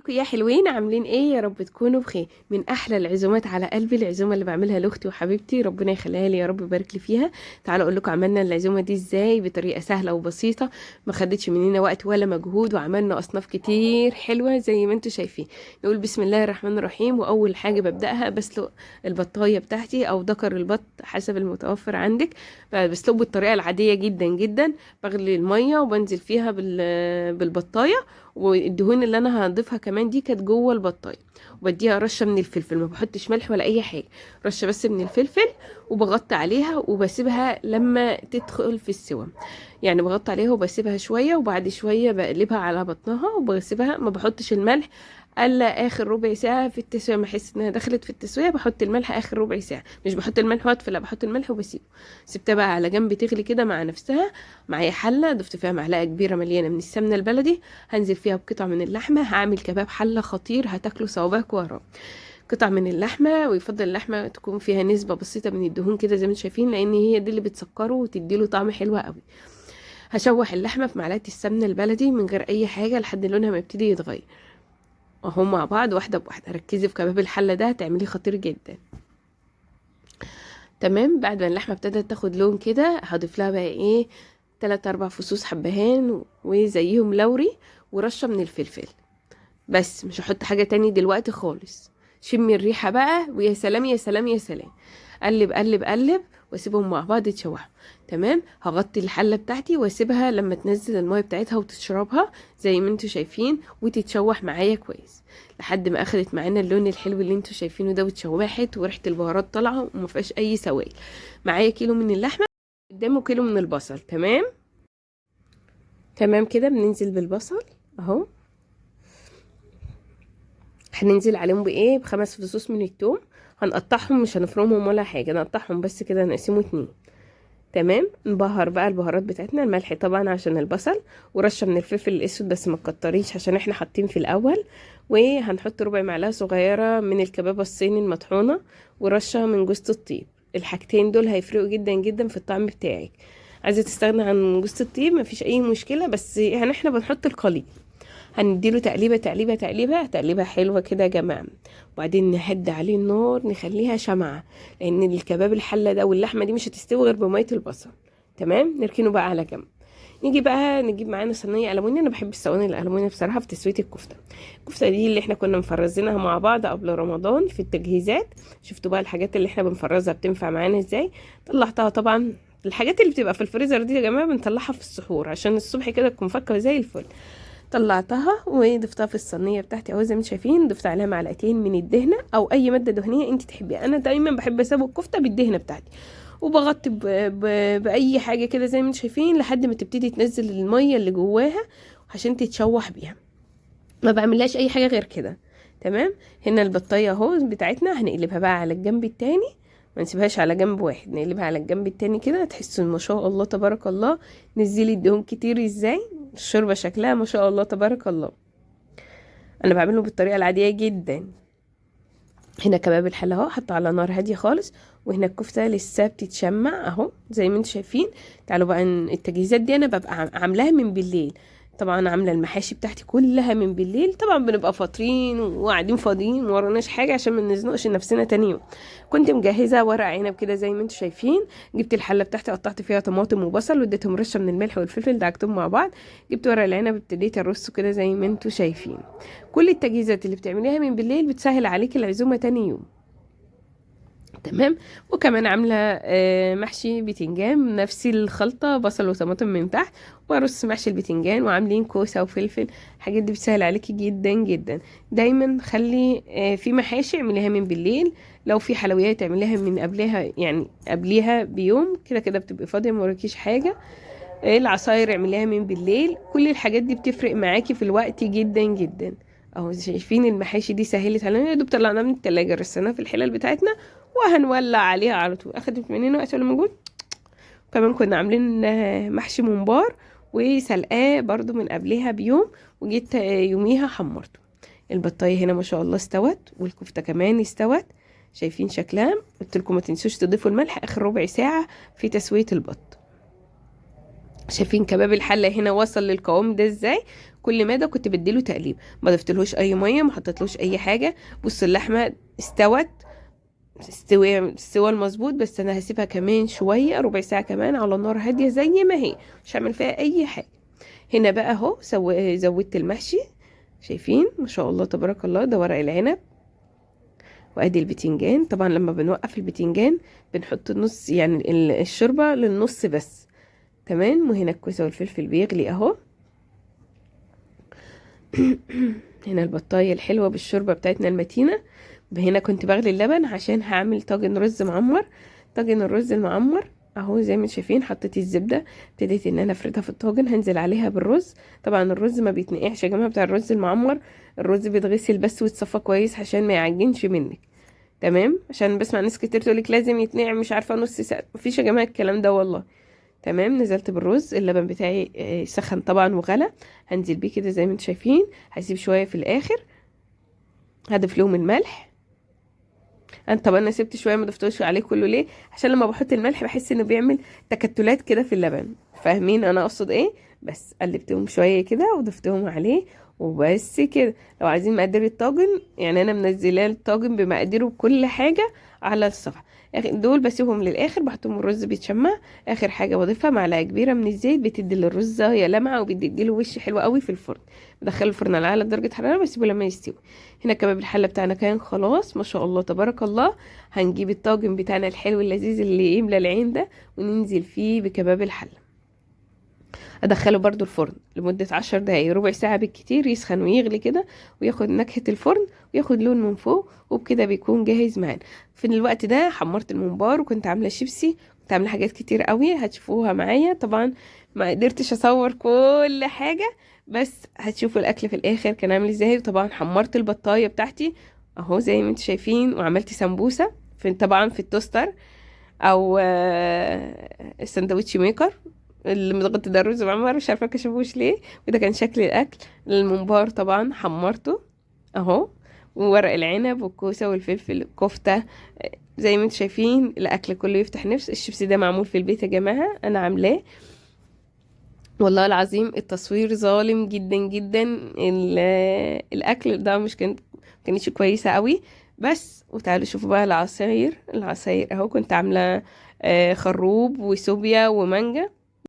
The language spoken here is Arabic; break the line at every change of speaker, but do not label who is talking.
ازيكم يا حلوين؟ عاملين ايه؟ يا رب تكونوا بخير. من احلى العزومات على قلبي العزومه اللي بعملها لاختي وحبيبتي، ربنا يخليها لي يا رب، يبارك لي فيها. تعالوا اقول لكم عملنا العزومه دي ازاي بطريقه سهله وبسيطه، ما خدتش مننا وقت ولا مجهود، وعملنا اصناف كتير حلوه زي ما انتم شايفين. نقول بسم الله الرحمن الرحيم. واول حاجه ببداها بسلق البطايه بتاعتي او دكر البط حسب المتوفر عندك. بسلقه بالطريقه العاديه جدا جدا. بغلي الميه وبنزل فيها بالبطايه، والدهون اللي انا هضيفها كمان دي كانت جوه البطايه. وبديها رشه من الفلفل، ما بحطش ملح ولا اي حاجه، رشه بس من الفلفل. وبغطي عليها وبسيبها لما تدخل في السوا، يعني بغطي عليها وبسيبها شويه، وبعد شويه بقلبها على بطنها وبسيبها. ما بحطش الملح الا اخر ربع ساعه في التسويه، ما احس انها دخلت في التسويه بحط الملح اخر ربع ساعه. مش بحط الملح واطفي، لا بحط الملح وبسيبه. سبتها بقى على جنب تغلي كده مع نفسها. معايا حله ضفت فيها معلقه كبيره مليانه من السمنه البلدي، هنزل فيها بقطع من اللحمه. هعمل كباب حله خطير هتاكلوا صوابعك وراه. قطع من اللحمه، ويفضل اللحمه تكون فيها نسبه بسيطه من الدهون كده زي ما انتم شايفين، لان هي دي اللي بتسكره وتديله طعم حلو قوي. هشوح اللحمه في معلقه السمنه البلدي من غير اي حاجه لحد لونها ما يبتدي يتغير، اهو مع بعض واحده بواحده. ركزي في كباب الحله ده هتعمليه خطير جدا. تمام. بعد ما اللحمه ابتدت تاخد لون كده، هضيف لها بقى ايه، 3 4 فصوص حبهان وزيهم لوري ورشه من الفلفل. بس مش هحط حاجه تاني دلوقتي خالص. شمي الريحه بقى، ويا سلام يا سلام يا سلام. قلب قلب قلب واسيبهم مع بعض يتشوحوا. تمام. هغطي الحله بتاعتي واسيبها لما تنزل الميه بتاعتها وتشربها زي ما انتوا شايفين، وتتشوح معايا كويس لحد ما اخدت معانا اللون الحلو اللي انتوا شايفينه ده، واتشوحت وريحه البهارات طالعه وما فيهاش اي سوائل. معايا كيلو من اللحمه، قدامه كيلو من البصل. تمام. تمام كده. بننزل بالبصل اهو، هننزل عليهم بايه، ب5 فصوص من التوم. هنقطعهم، مش هنفرمهم ولا حاجه، نقطعهم بس كده نقسمه 2. تمام. نبهر بقى البهارات بتاعتنا، الملح طبعا عشان البصل، ورشه من الفلفل الاسود بس ما تكتريش عشان احنا حاطين في الاول. وهنحط ربع معلقه صغيره من الكبابه الصيني المطحونه، ورشه من جوز الطيب. الحاجتين دول هيفرقوا جدا جدا في الطعم بتاعك. عايزه تستغنى عن جوز الطيب مفيش اي مشكله، بس يعني احنا بنحط القليل. هنديله تقليبه تقليبه تقليبه تقليبه حلوه كده يا جماعه. وبعدين نهدي عليه النار نخليها شمعه، لان الكباب الحله ده واللحمه دي مش هتستوي غير بميه البصل. تمام. نركنه بقى على جنب. نيجي بقى نجيب معانا صينيه الومنيا. انا بحب الصواني الالومنيا بصراحه في تسويه الكفته. الكفته دي اللي احنا كنا مفرزينها مع بعض قبل رمضان في التجهيزات. شفتوا بقى الحاجات اللي احنا بنفرزها بتنفع معانا ازاي. طلعتها طبعا. الحاجات اللي بتبقى في الفريزر دي يا جماعه بنطلعها في السحور عشان الصبح كده تكون فكه زي الفل. طلعتها وضفتها في الصينيه بتاعتي اهو زي ما انتم شايفين. ضفت عليها معلقتين من الدهنه او اي ماده دهنيه انت تحبيها. انا دايما بحب اسوي الكفته بالدهنه بتاعتي، وبغطي باي حاجه كده زي ما انتم شايفين لحد ما تبتدي تنزل الميه اللي جواها عشان تتشوح بيها. ما بعملهاش اي حاجه غير كده. تمام. هنا البطايه اهو بتاعتنا، هنقلبها بقى على الجنب التاني. ما نسيبهاش على جنب واحد، نقلبها على الجنب التاني كده. تحسوا ما شاء الله تبارك الله نزلي الدهون كتير ازاي. الشوربه شكلها ما شاء الله تبارك الله. انا بعمله بالطريقه العاديه جدا. هنا كباب الحله اهو حطه على نار هاديه خالص، وهنا الكفته لسه بتتشمع اهو زي ما انتم شايفين. تعالوا بقى التجهيزات دي انا ببقى عاملاها من بالليل. طبعا عامله المحاشي بتاعتي كلها من بالليل. طبعا بنبقى فاطرين وقاعدين فاضيين وراناش حاجه عشان ما نزنقش نفسنا تاني يوم. كنت مجهزه ورق عنب كده زي ما انتم شايفين. جبت الحله بتاعتي قطعت فيها طماطم وبصل واديتهم رشه من الملح والفلفل دعكتهم مع بعض. جبت ورق العنب ابتديت ارصه كده زي ما انتم شايفين. كل التجهيزات اللي بتعمليها من بالليل بتسهل عليك العزومه تاني يوم. تمام. وكمان عامله محشي بتنجان نفس الخلطه، بصل وطماطم من تحت، وارص محشي البتنجان، وعاملين كوسه وفلفل. الحاجات دي بتسهل عليكي جدا جدا. دايما خلي في محاشي اعمليها من بالليل. لو في حلويات اعمليها من قبلها، يعني قبليها بيوم كده كده بتبقي فاضيه ما وراكيش حاجه. العصاير اعمليها من بالليل. كل الحاجات دي بتفرق معاكي في الوقت جدا جدا. اهو شايفين المحاشي دي سهلت علينا، يا دوب طلعناها من التلاجة رصيناها في الحلال بتاعتنا وهنولع عليها على طول. اخدت مننا وقت ولا موجود. كمان كنا عاملين محشي ممبار وسلقاه برضو من قبلها بيوم، وجيت يوميها حمرته. البطايه هنا ما شاء الله استوت، والكفته كمان استوت. شايفين شكلها. قلت لكم ما تنسوش تضيفوا الملح اخر ربع ساعه في تسويه البط. شايفين كباب الحله هنا وصل للقوام ده ازاي؟ كل ما ده كنت بديله تقليب، ما ضفتلهوش اي ميه، ما حطيتلوش اي حاجه. بص اللحمه استوت استوى المظبوط، بس انا هسيبها كمان شويه، ربع ساعه كمان على نار هاديه زي ما هي، مش هعمل فيها اي حاجه. هنا بقى اهو زودت المحشي، شايفين ما شاء الله تبارك الله. ده ورق العنب، وادي البتنجان. طبعا لما بنوقف البتنجان بنحط نص يعني الشوربه للنص بس. تمام. وهنا الكوسه والفلفل بيغلي اهو. هنا البطايه الحلوه بالشوربه بتاعتنا المتينه. هنا كنت بغلي اللبن عشان هعمل طاجن رز معمر. طاجن الرز المعمر اهو زي ما شايفين، حطيت الزبده، ابتديت ان انا افردها في الطاجن، هنزل عليها بالرز. طبعا الرز ما بيتنقعش يا جماعه بتاع الرز المعمر، الرز بيتغسل بس ويتصفى كويس عشان ما يعجنش منك. تمام. عشان بسمع ناس كتير تقولك لازم يتنقع مش عارفه نص ساعه، مفيش يا جماعه الكلام ده والله. تمام. نزلت بالرز، اللبن بتاعي سخن طبعا وغلى، هنزل بيه كده زي ما انتم شايفين. هسيب شويه في الاخر، هضيف لهم الملح. طب انا سبت شويه ما ضفتوش عليه كله ليه؟ عشان لما بحط الملح بحس انه بيعمل تكتلات كده في اللبن، فاهمين انا اقصد ايه؟ بس قلبتهم شويه كده وضفتهم عليه وبس كده. لو عايزين مقادير الطاجن، يعني انا منزلاه الطاجن بمقاديره بكل حاجه على الصفحه. دول بسيبهم للاخر، بحطهم الرز بيتشمع. اخر حاجه بضيفها معلقه كبيره من الزيت، بتدي للرز يا لمعه وبتدي له وش حلو قوي في الفرن. بدخله الفرن على اعلى درجه حراره، بسيبه لما يستوي. هنا كباب الحله بتاعنا كان خلاص ما شاء الله تبارك الله. هنجيب الطاجن بتاعنا الحلو اللذيذ اللي يملى العين ده، وننزل فيه بكباب الحله. ادخله برضو الفرن لمدة 10 دقايق، ربع ساعة بالكتير، يسخن ويغلي كده وياخد نكهة الفرن وياخد لون من فوق، وبكده بيكون جاهز معانا. في الوقت ده حمرت الممبار، وكنت عاملة شيبسي، كنت عاملة حاجات كتير قوي هتشوفوها معايا. طبعا ما قدرتش اصور كل حاجة، بس هتشوفوا الاكل في الاخر كان عامل ازاي. وطبعا حمرت البطاية بتاعتي اهو زي ما انتم شايفين، وعملت سمبوسة طبعا في التوستر او الساندوتش ميكر اللي متغطي ده الرز معمر، مش عارفه كشفوش ليه. وده كان شكل الاكل. الممبار طبعا حمرته اهو، وورق العنب والكوسه والفلفل الكفته زي ما انتم شايفين. الاكل كله يفتح نفس. الشيبسي ده معمول في البيت يا جماعه، انا عاملاه والله العظيم. التصوير ظالم جدا جدا، الاكل ده مش كانتش كويسه قوي. بس وتعالوا شوفوا بقى العصاير. العصاير اهو كنت عامله خروب وسوبيا ومانجا.